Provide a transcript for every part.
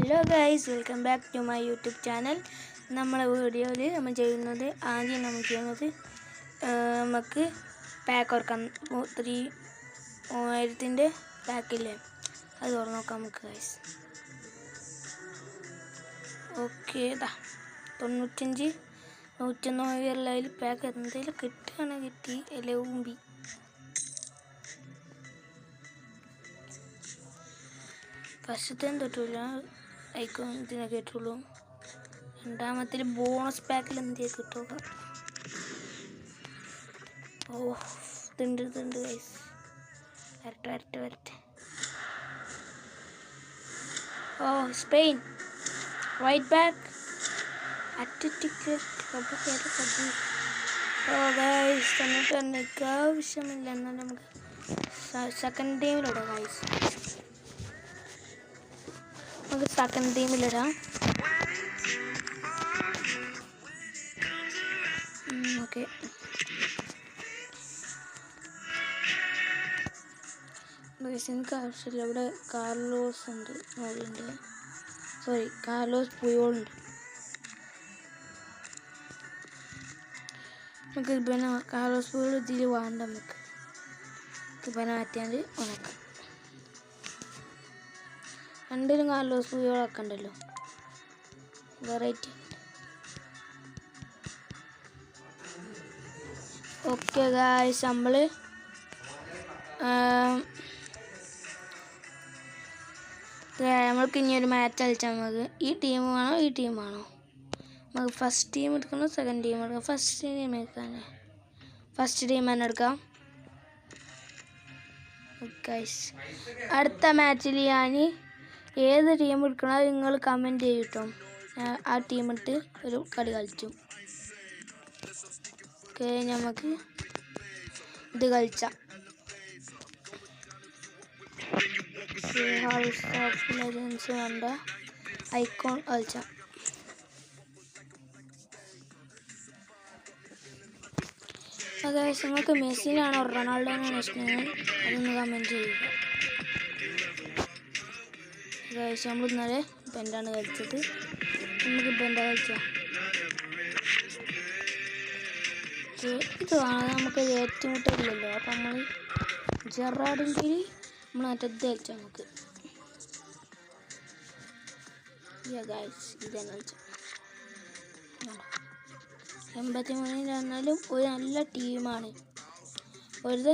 Hello guys, welcome back to my YouTube channel. നമ്മളെ വീഡിയോയിൽ ആദ്യം നമ്മൾ ചെയ്യുന്നത് നമുക്ക് പാക്ക് ഓർക്കാം. 3000 പാക്കില്ലേ, അത് തുറന്ന് നോക്കാം നമുക്ക് ഗൈസ്. ഓക്കെ, 95 101 പാക്ക് എന്തെങ്കിലും കിട്ടുകയാണെങ്കിൽ കിട്ടി, അല്ലെ ഊമ്പി. ഫസ്റ്റത്തെ തൊട്ടില്ല ഇതിനെ കേട്ടുള്ളൂ. രണ്ടാമത്തിൽ ബോണസ് പാക്കിൽ എന്തെങ്കിലും കിട്ടുക. ഓ, ഇതുണ്ട് ഗൈസ്. വരട്ടെ. ഓ, സ്പെയിൻ റൈറ്റ് ബാക്ക് അത്ലറ്റിക്. ഓ ഗൈസ്, തന്നിട്ട് ആവശ്യമില്ല. എന്നാൽ നമുക്ക് സെക്കൻഡ് ടീമിലിടാം ഗൈസ്. നമുക്ക് സെക്കൻഡ് ടീമിലിടാം. ഓക്കെ, എനിക്ക് ആവശ്യമില്ല. ഇവിടെ കാർലോസ് ഉണ്ട്, കാർലോസ് പുയോളുണ്ട്. നമുക്ക് പിന്നെ കാർലോസ് പുയോൾ ഇതിൽ വേണ്ട. നമുക്ക് പിന്നെ മാറ്റിയാൽ ഉണക്കാം. രണ്ടിലും കാർലോസ് പുയോളൊക്കെ ഉണ്ടല്ലോ, വെറൈറ്റി. ഓക്കെ ഗായ്സ്, നമ്മൾക്ക് ഇനി ഒരു മാച്ച് കളിച്ചാൽ നമുക്ക് ഈ ടീമാണോ നമുക്ക് ഫസ്റ്റ് ടീം എടുക്കണോ സെക്കൻഡ് ടീം എടുക്കാം? ഫസ്റ്റ് ടീം തന്നെ എടുക്കാം ഗൈസ്. അടുത്ത മാച്ചിൽ ഞാൻ ഏത് ടീം എടുക്കണോ നിങ്ങൾ കമൻറ്റ് ചെയ്യട്ടോ. ആ ടീം ഇട്ട് ഒരു കളി കളിച്ചു. ഓക്കെ, നമുക്ക് ഇത് കളിച്ചാം. വേണ്ട, ഐക്കോൺ കളിച്ചാം. നിങ്ങൾക്ക് മെസ്സിനാണോ റൊണാൾഡോനാണോ ഇഷ്ടം? അതൊന്ന് കമൻറ്റ് ചെയ്യുക ഗൈസ്. നമ്മൾ ഇന്നലെ പെൻറ്റാണ് കളിച്ചത്. നമുക്ക് പെൻറ്റ കളിച്ചാം. ഇത് നമുക്ക് ഏറ്റുമുട്ടില്ലല്ലോ. അപ്പം നമ്മൾ ജെറാർഡിൻ്റെ നമ്മൾ മറ്റേത് കളിച്ചാൽ നമുക്ക് ഗൈസ് ഇതന്നെ കളിച്ചാൽ. 83 പറഞ്ഞാലും ഒരു നല്ല ടീമാണ്. ഒരു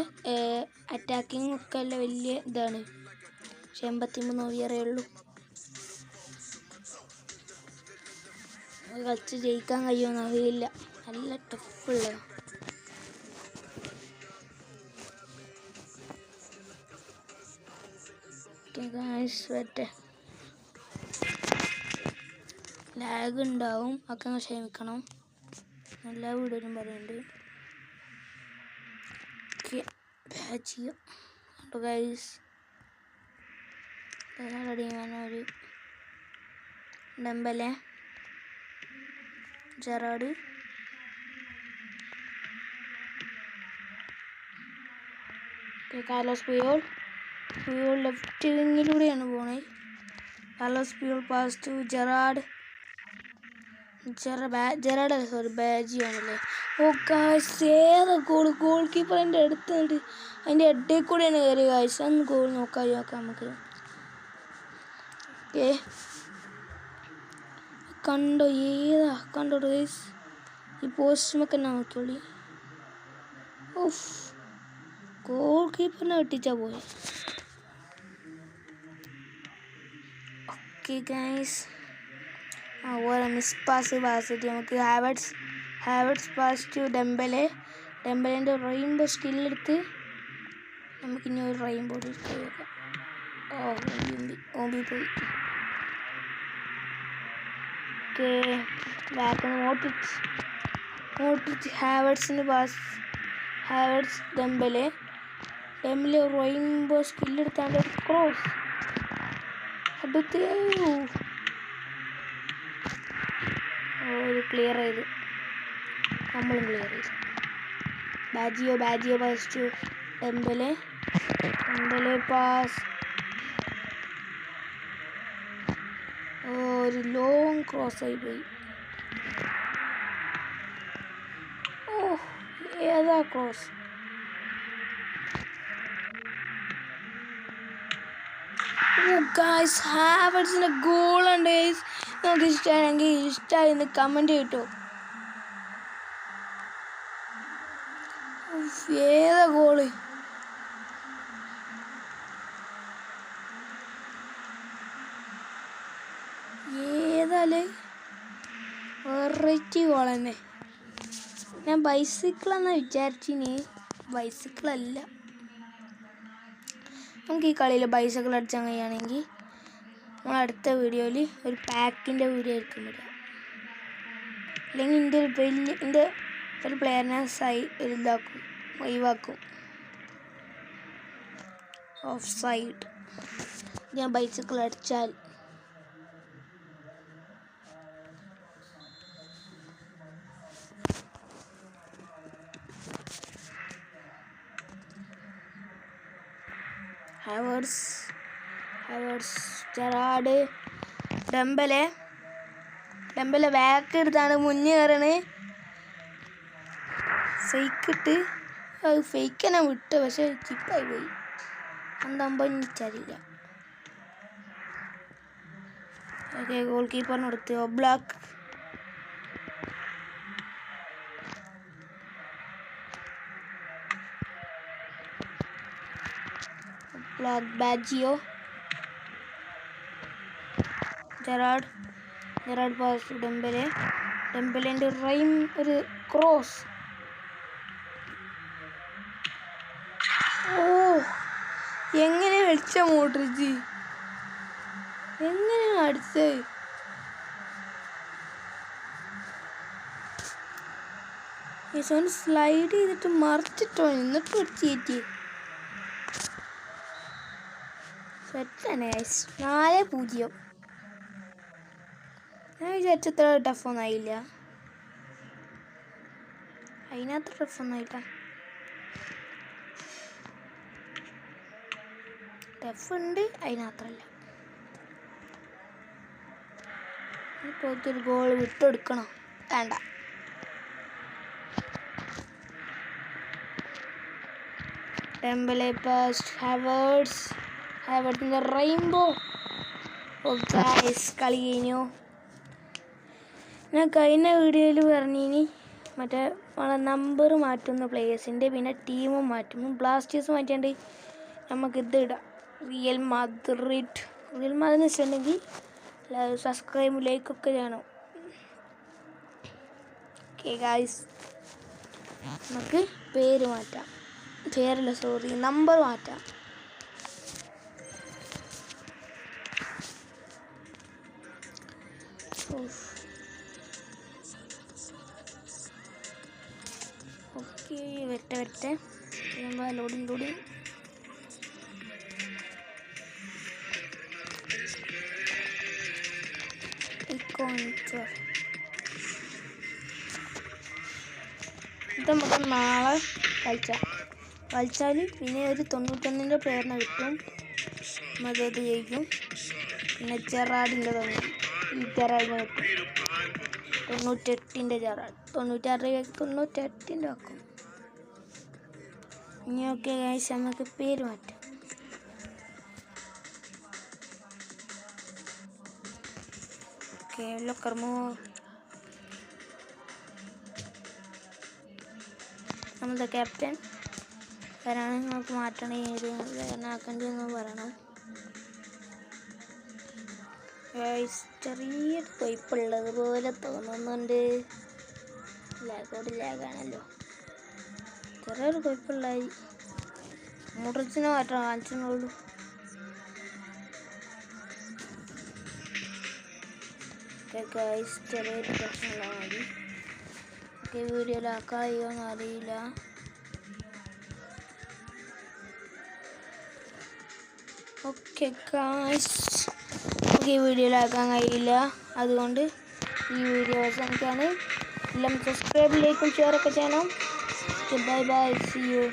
അറ്റാക്കിങ് ഒക്കെ അല്ല, വലിയ ഇതാണ്. പക്ഷെ 83 ഉയരേ ഉള്ളൂ. കളിച്ച് ജയിക്കാൻ കഴിയുമെന്ന് അറിയില്ല. നല്ല ടഫുള്ള ലാഗ് ഉണ്ടാവും, ഒക്കെ ക്ഷമിക്കണം. എല്ലാ വീഡിയോയിലും പറയുന്നുണ്ട്. ഓക്കെ, ബാച്ച് ചെയ്യാം ഗൈസ്. ഒരു Dembele, Gerard, Carlos Puyol left വിങ്ങിലൂടെയാണ് പോണേ. Carlos Puyol pass to Gerard. ബാജിയാണല്ലേ. ഓ ഗായ്സ്, ഏതാ ഗോൾ കീപ്പർ എൻ്റെ അടുത്തുണ്ട്. അതിൻ്റെ ഇടയിൽ കൂടെയാണ് കയറി ഗായ്സ്. അന്ന് ഗോൾ നോക്കാം നമുക്ക്. ഓക്കെ, കണ്ടോ ഗൈസ്, ഈ പോസ്റ്റുമൊക്കെ നോക്കിയോളി. ഓഫ്, ഗോൾ കീപ്പറിനെ വെട്ടിച്ചാ പോയി. ഓക്കെ ഗൈസ്, ഓരോ മിസ് പാസ് നമുക്ക് ഹാവർട്സ് പാസ് ടു ഡെമ്പലേൻ്റെ റെയിൻബോ സ്കില്ലെടുത്ത് നമുക്കിനി ഒരു റെയിൻബോ എടുത്ത് നോക്കാം. ഓമ്പി പോയി. ഓക്കെ, ബാക്ക് മോട്ടിച്ച് ഹാവർട്സിന് പാസ്. ഹാവർട്സ് ഡെമ്പലെ റെയിൻബോ സ്കില്ലെടുത്താണ്ട് ക്രോസ് അടുത്ത്. ക്ലിയർ ചെയ്ത്, നമ്മളും ക്ലിയർ ചെയ്തു. Baggio pass to Dembele pass. Oh ഒരു ലോങ് ക്രോസ് ആയി പോയി. ഓ ഏതാ ക്രോസ്? ഗായ്സ് ഹാവർട്സിൻ്റെ ഗോളുണ്ട് ഗൈസ്. നമുക്ക് ഇഷ്ടമാണെങ്കിൽ ഇഷ്ടമായെന്ന് കമൻറ്റ് ചെയ്യട്ടോ. ഏതാ ഗോള്? ഏതാല് വെറൈറ്റി ഗോൾ തന്നെ. ഞാൻ ബൈസിക്കിളെന്നാ വിചാരിച്ചിന്, ബൈസിക്കിളല്ല. നമുക്ക് ഈ കളിയിൽ ബൈസിക്കിൾ അടിച്ചാൽ കഴിയുകയാണെങ്കിൽ നമ്മൾ അടുത്ത വീഡിയോയിൽ ഒരു പാക്കിൻ്റെ വീഡിയോ ആയിരിക്കും വരിക. അല്ലെങ്കിൽ എൻ്റെ ഒരു പ്ലെയറിനെ ഇതാക്കും, ഒഴിവാക്കും. ഓഫ് സൈഡ് ഞാൻ ബൈസിക്കിൾ അടിച്ചാൽ. ഹാവർട്സ്, ജെറാർഡ്, ഡെംബലെ ബാക്ക് എടുത്താണ് മുന്നേ കയറണ്. ഫേക്കിട്ട് ഫേക്ക് തന്നെ വിട്ട്, പക്ഷെ ചിപ്പായി പോയി. എന്താകുമ്പോൾ എനിക്കറിയില്ല. ഓക്കെ, ഗോൾ കീപ്പറിന് കൊടുത്ത് ഒബ്ലാക്ക്. ബാജിയോ, ജെറാർഡ് പാസ് ഡെംബലേൻ്റെ റൈം ഒരു ക്രോസ്. ഓ എങ്ങനെ വെച്ച മോഡ്രിച്ച്, എങ്ങനെയാണ് അടിച്ചത്? സ്ലൈഡ് ചെയ്തിട്ട് മറിച്ചിട്ടോ, എന്നിട്ട് അടിച്ചേറ്റി. സെറ്റാണ് 4-0. ഞാൻ വിചാരിച്ചത്ര ടഫൊന്നും ആയില്ല, അതിനകത്ത് ടഫൊന്നും ആയിട്ടാ. ടഫുണ്ട്, അതിനകത്തല്ല. ഇപ്പോഴത്തെ ഒരു ഗോൾ വിട്ടെടുക്കണം, വേണ്ട. ഡെംബലെ പാസ് ഹാവർട്സിൻ്റെ റെയിൻബോ. ഓ ഗൈസ്, കളി കഴിഞ്ഞു. ഞാൻ കഴിഞ്ഞ വീഡിയോയിൽ പറഞ്ഞിനി മറ്റേ നമ്പർ മാറ്റുന്ന പ്ലേയേഴ്സിൻ്റെ, പിന്നെ ടീമും മാറ്റും. ബ്ലാസ്റ്റേഴ്സ് മാറ്റിയാണ്ട് നമുക്കിത് ഇടാം, റിയൽ മാദ്രിഡ് വെച്ചിട്ടുണ്ടെങ്കിൽ സബ്സ്ക്രൈബ് ലൈക്കൊക്കെ ചെയ്യണം. ഓക്കെ ഗൈസ്, നമുക്ക് പേര് മാറ്റാം. പേരല്ല, സോറി, നമ്പർ മാറ്റാം. ഓക്കെ, വരട്ടെ ലോഡിങ്. ഇത് നമുക്ക് നാളെ കളിച്ചാൽ പിന്നെ ഒരു 91 പ്ലെയറിനെ കിട്ടും, മതത് ജയിക്കും. പിന്നെ ജെറാർഡിൻ്റെ ജെറാർഡിനെ കിട്ടും, 98 ജെറാർഡ്, 98 ആക്കും. ഇനി ഓക്കെ ഗൈസ്, നമുക്ക് പേര് മാറ്റാം. ഓക്കെ, ലൊക്കർമോ നമ്മളുടെ ക്യാപ്റ്റൻ വരാണ്. നമുക്ക് മാറ്റണേ, ഏത് ആക്കേണ്ടതെന്ന് പറയണം. ചെറിയ കൊയ്പ്പുള്ളത് പോലെ തോന്നുന്നുണ്ട്. ലാഗാണല്ലോ, ചെറിയൊരു കൊയ്പ്പുള്ളായി. മുറിച്ചിനെ മാറ്റണം, കാണിച്ചിട്ടുള്ളൂ. ചെറിയൊരു പ്രശ്നമുള്ള മതി. വീഡിയോയിലാക്കാൻ കഴിയുമെന്ന് അറിയില്ല. ഓക്കെ ഗായ്സ്, വീഡിയോയിലാക്കാൻ കഴിയില്ല, അതുകൊണ്ട് ഈ വീഡിയോ അവസാനിക്കാണ്. എല്ലാം സബ്സ്ക്രൈബ്, ലൈക്കും ഷെയറൊക്കെ ചെയ്യണം. Bye bye, see U.